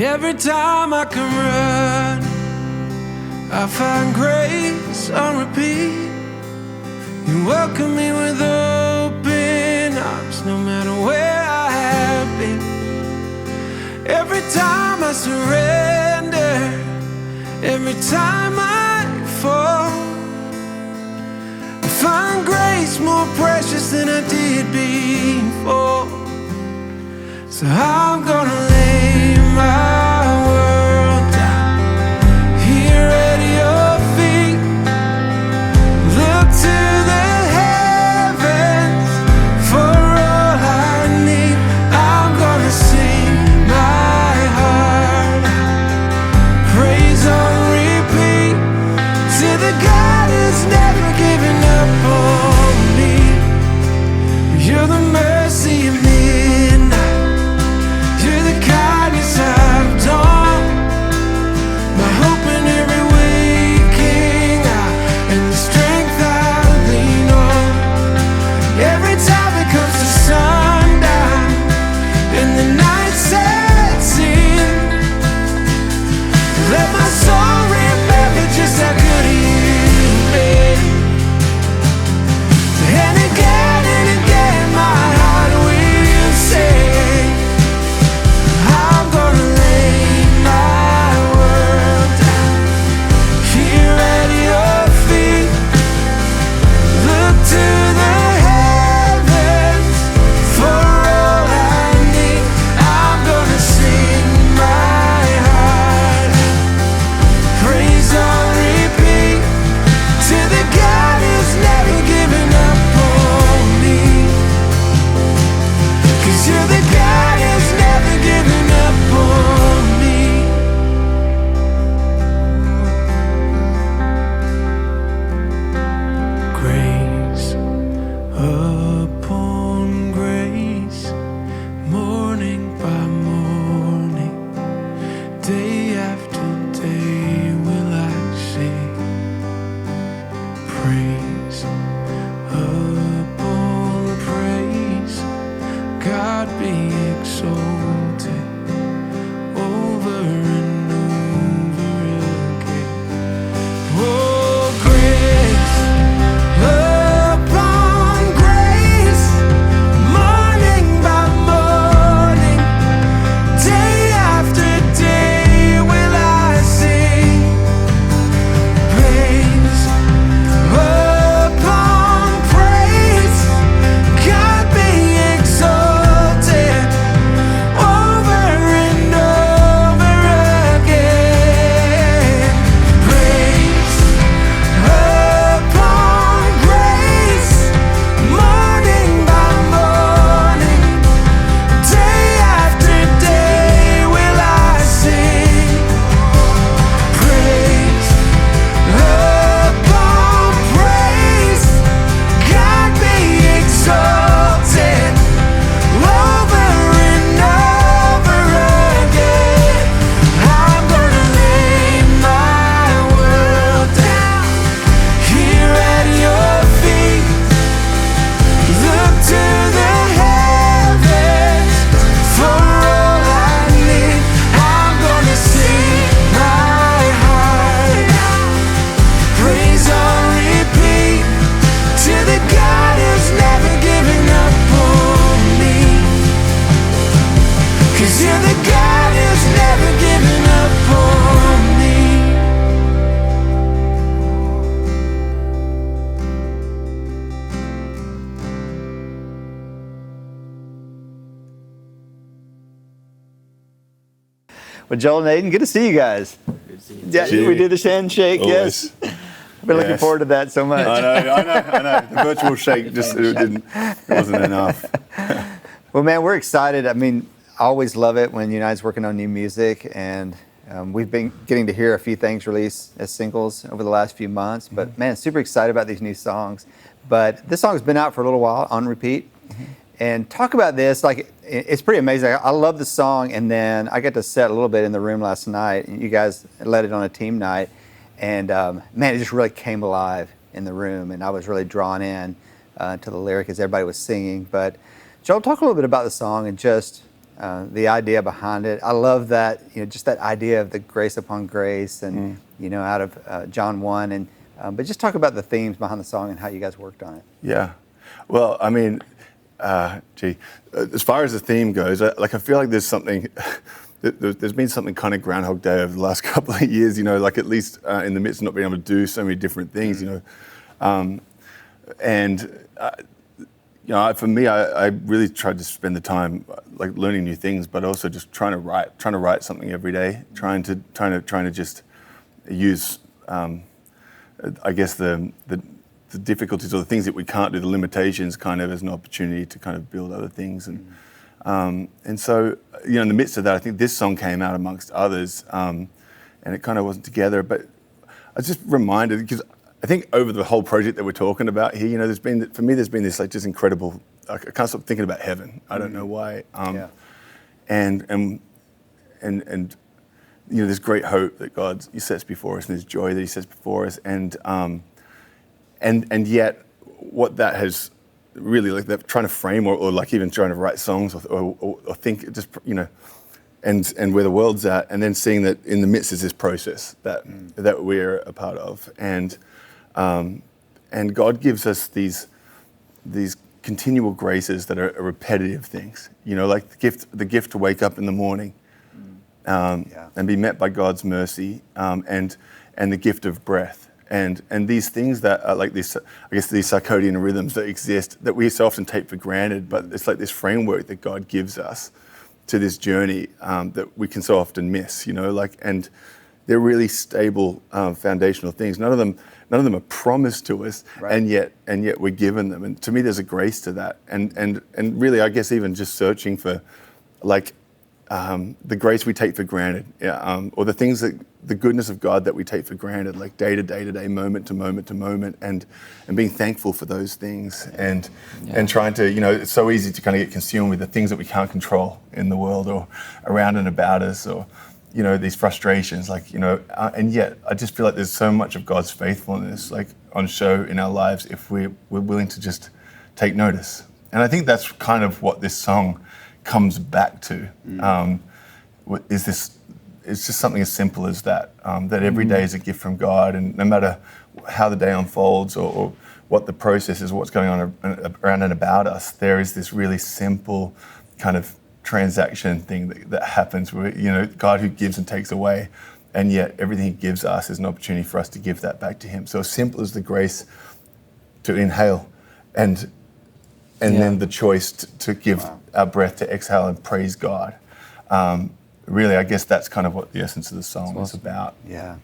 Every time I can run, I find grace on repeat. You welcome me with open arms, no matter where I have been. Every time I surrender, every time I fall, I find grace more precious than I did before. So I'm gonna lay my world down here at your feet. Look to the heavens for all I need. I'm gonna sing my heart, praise on repeat, to the God who's never given up on me. You're the mercy of midnight, you're the kindness of dawn, my hope in every waking hour, and the strength I lean on. Every time it comes to sundown and the night sets in, let my soul remember just how good you've been. And again, my heart will sing. I'm gonna lay my world down here at your feet. Look to the heavens for all I need. I'm gonna sing my heart, praise on repeat, to the God who's never given up on me. 'Cause you're the God who's never given up on me. Grace upon grace, morning by morning, day after day will I sing. Praise upon praise, God be exalted over and over again. Oh, grace upon grace, morning by morning, day after day will I sing. Praise upon praise, God be exalted over and over again. Praise upon grace, morning by morning, day after day will I sing. Praise upon praise, God be exalted over and over again. I'm gonna lay my world down here at your feet. Look to the heavens for all I need. I'm gonna sing my heart, praise on repeat, to the God who's never given up on me. 'Cause you're the God who's never given up on me. Well, Joel and Aiden, good to see you guys. Yeah, See you. we did the handshake. Always. Yes, I've been looking Yes. forward to that so much. I know. The virtual shake just it wasn't enough. Well, man, we're excited. I mean, I always love it when United's working on new music, and we've been getting to hear a few things released as singles over the last few months. But man, super excited about these new songs. But this song's been out for a little while on repeat. And talk about this, like it's pretty amazing. I love the song, and then I got to sit a little bit in the room last night, and you guys led it on a team night, and man, it just really came alive in the room, and I was really drawn in to the lyric as everybody was singing. But Joel, talk a little bit about the song and just the idea behind it. I love that, just that idea of the grace upon grace, and out of John 1, and but just talk about the themes behind the song and how you guys worked on it. Yeah. Well, I mean, as far as the theme goes, I feel like there's something. There's been something kind of Groundhog Day over the last couple of years, like at least in the midst of not being able to do so many different things, for me, I really tried to spend the time like learning new things, but also just trying to write something every day, trying to just use, I guess the difficulties or the things that we can't do, the limitations, kind of as an opportunity to kind of build other things, and so in the midst of that, I think this song came out amongst others, and it kind of wasn't together, but I was just reminded, because I think over the whole project that we're talking about here, there's been this like just incredible. I can't stop thinking about heaven. I don't know why. And this great hope that God sets before us, and this joy that He sets before us, and yet what that has really, like that trying to frame or like even trying to write songs or think just and where the world's at, and then seeing that in the midst is this process that we're a part of, and God gives us these continual graces that are repetitive things, like the gift to wake up in the morning, and be met by God's mercy, and the gift of breath, and these things that are like this, I guess these circadian rhythms that exist that we so often take for granted, but it's like this framework that God gives us to this journey that we can so often miss, and they're really stable foundational things. None of them are promised to us, right. and yet we're given them. And to me, there's a grace to that. And really, I guess even just searching for, like, the grace we take for granted, or the things the goodness of God that we take for granted, like day to day, moment to moment, and being thankful for those things, and trying to, it's so easy to kind of get consumed with the things that we can't control in the world or around and about us, or these frustrations, and yet I just feel like there's so much of God's faithfulness, like, on show in our lives if we're willing to just take notice. And I think that's kind of what this song comes back to. It's just something as simple as that, that every day is a gift from God, and no matter how the day unfolds or what the process is, what's going on around and about us, there is this really simple kind of transaction thing that happens where, God who gives and takes away, and yet everything He gives us is an opportunity for us to give that back to Him. So as simple as the grace to inhale and then the choice to give our breath to exhale and praise God. Really, I guess that's kind of what the essence of the song is about. Yeah.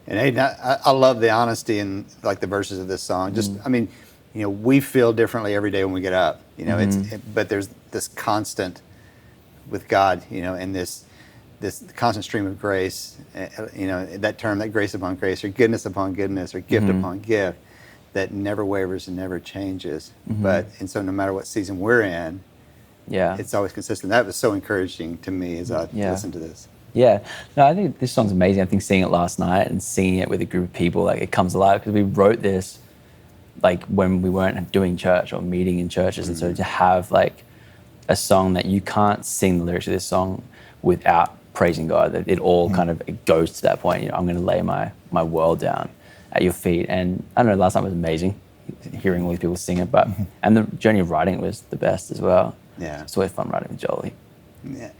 And Aiden, I love the honesty in like the verses of this song. Just, I mean, we feel differently every day when we get up, but there's this constant with God, and this constant stream of grace, that term, that grace upon grace, or goodness upon goodness, or gift upon gift, that never wavers and never changes. And so no matter what season we're in, it's always consistent. That was so encouraging to me as I listened to this. Yeah, no, I think this song's amazing. I think seeing it last night and singing it with a group of people, like, it comes alive, because we wrote this like when we weren't doing church or meeting in churches, and so to have like a song that you can't sing the lyrics of this song without praising God, that it all kind of, it goes to that point. I'm going to lay my world down at your feet. And I don't know, last night was amazing, hearing all these people sing it, but and the journey of writing it was the best as well. Yeah, it's always fun writing with Jolie. Yeah.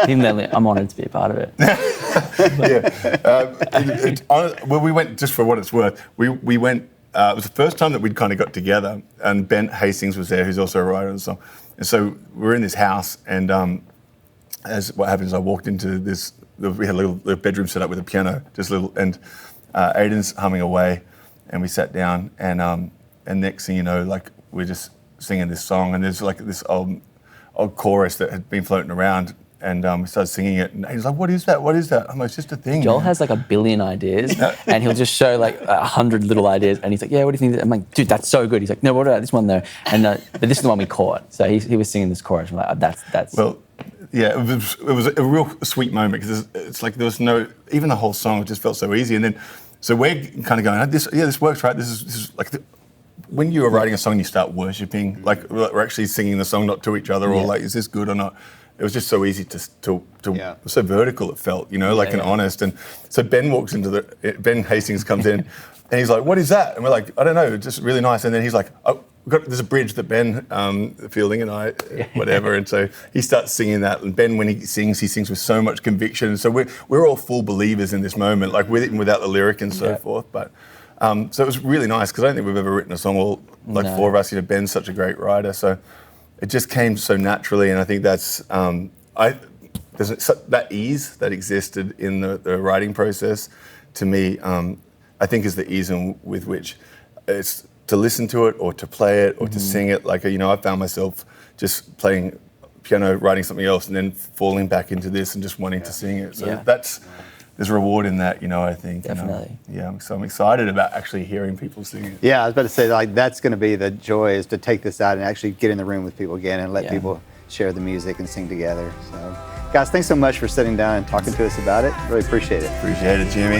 Even though I'm honoured to be a part of it. Well, we went, just for what it's worth, we went, it was the first time that we'd kind of got together, and Ben Hastings was there, who's also a writer of the song. And so we're in this house, and as what happened is I walked into this, we had a little bedroom set up with a piano, just little, and Aiden's humming away, and we sat down, and next thing you know, like, we're just singing this song, and there's like this old chorus that had been floating around, and we started singing it, and he's like, what is that? I'm like, it's just a thing. Joel has like 1 billion ideas, and he'll just show like 100 little ideas, and he's like, yeah, what do you think? I'm like, dude, that's so good. He's like, no, what about this one though? And but this is the one we caught. So he was singing this chorus, and we're like, that's. Well, yeah, it was a real sweet moment, because it's like there was no, even the whole song just felt so easy, and then so we're kind of going, this works, right? This is like. When you are writing a song, you start worshiping, like we're actually singing the song, not to each other, or like, is this good or not? it was just so easy to Yeah. so vertical it felt, you know, like and honest. And so Ben walks into Ben Hastings comes in and he's like, what is that? And we're like, I don't know, just really nice. And then he's like, oh, there's a bridge that Ben Fielding and I, whatever. And so he starts singing that. And Ben, when he sings with so much conviction. So we're all full believers in this moment, like with it and without the lyric and so forth. But so it was really nice because I don't think we've ever written a song all like four of us. You know, Ben's such a great writer. So it just came so naturally. And I think that's, there's that ease that existed in the writing process to me, I think is the ease with which it's to listen to it or to play it or to sing it. Like, you know, I found myself just playing piano, writing something else, and then falling back into this and just wanting to sing it. So there's reward in that, you know, I think. Definitely. You know? Yeah, so I'm excited about actually hearing people sing it. Yeah, I was about to say, like, that's going to be the joy, is to take this out and actually get in the room with people again and let people share the music and sing together. So, guys, thanks so much for sitting down and talking to us about it. Really appreciate it. Appreciate it, Jimmy.